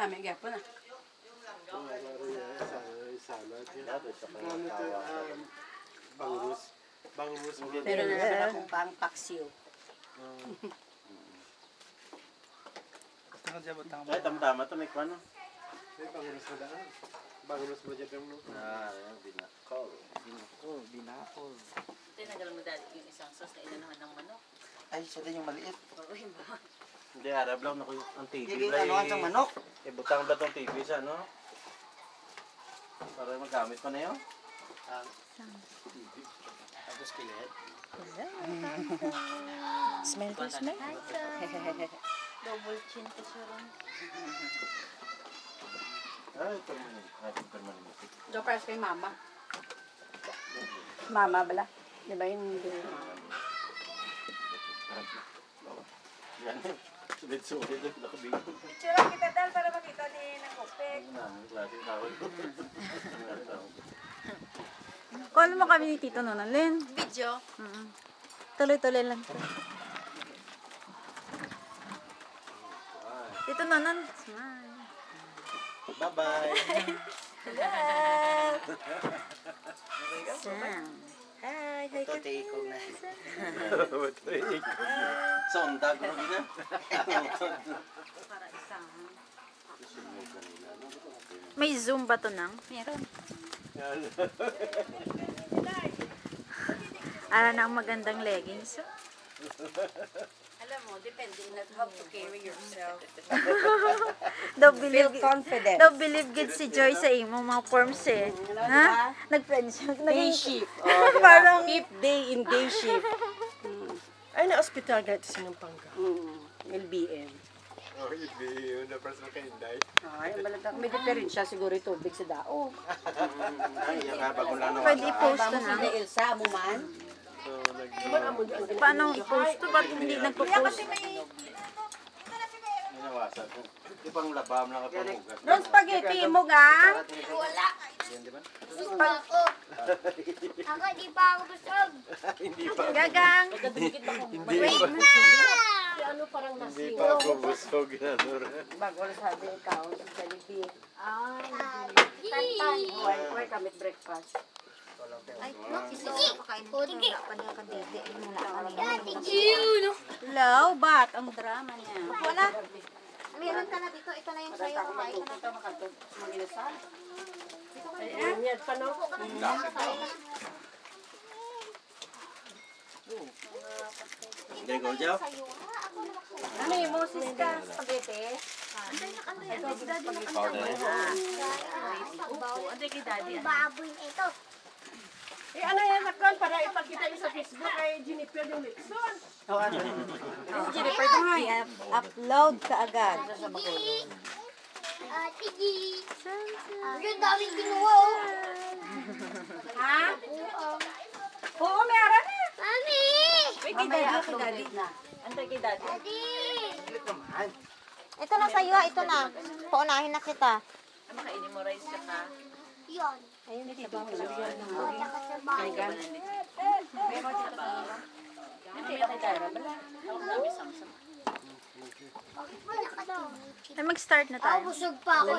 namin gapon na. Bangus. Pero nasa akong pang paksiw. Ay, tama-tama ito. May kwano. Bangus mo dyan yung Binakol. Binakol. Tinagal mo dali yung isang sauce na inanuhan ng manok. Ay, siya din yung maliit. Oo, yung buwan. Hindi, harap lang. Ang TV. Hindi anuhan sa manok. Ibutang ba itong TV sa ano? Para magamit pa na yun? Tapos kilit. Smell to smell. Double chin ko siya ron. Ay, permanent. Ay, permanent. Do pares kay mama. Mama bala. Di ba yun? Yan. Sulit-sulit. Nakabigyan. Picture kita dal para makita ni Nakopek. Klaseng tawag. Call mo kami ni Tito Nonalyn. Video. Tuloy-tuloy lang. Tito Nonon. Smile. Bye-bye. Sam. Hi, hi. Ito, take na. Sondag mo gina. Para isang. May zoom ba to nang? Meron. Ara na ang magandang leggings. Alam mo, depende on how to carry yourself. Daw believe, confident. daw believe good si Joy sa imo mga forms eh. Ha? Nag-friendship. Day shift. Oh, Parang fifth day in day shift. Ay, na-hospital dahil sa Sinampanga. LBM. Oh, yun na first mo kayo, Day. Ay, balata. May diferensya siguro yung tubig sa dao. Ay, yung habang ko lang pwede i-post to Vamos na. na Elsa, mo man. Paano i-post to? Ba't hindi nagpo-post? Ninawasan ko. Di pang labam lang at pamugas. Ron spaghetti mo gang. Wala. Yan, di ba? Gusto ako. Ako di pa ako busog. Hindi pa. Gagang. Wait na! Ano parang Hindi nasing. pa ako busog. Bago na sabi ikaw, si Jollibee. Tantan. Why kami breakfast? Ay, no, isa ko pakain. Sige. Wala pa niya kadede. Wala ka no? Low, bat ang drama niya. Wala. Meron ka na dito. Ito na yung sayo. Kain ka na. Mag-inasal. Yan, paano? Hindi, go, Jow. Sayo. Ako na magsayo. Ano yung Moses ka? Spaghetti? Powder. Ano kay daddy? Baboy na ito. Eh, ano yan, Nakon? Para ipakita niyo sa Facebook kay Jennifer yung Nixon. Jennifer, ito nga. Upload ka agad. Tigi. Tigi. Yung daming kinuha, oh. Ha? Oo. Oo, may ara na. Mami! Wait, kay daddy, kay daddy. Antay kay daddy. Daddy! Naman. Ito na sa'yo, ito na. Paunahin na kita. Makainin mo rice ka ka. Yun. Ayun, dito ba? O, tsaka sa bahay. Ay, mag-start na tayo. Busog pa ako.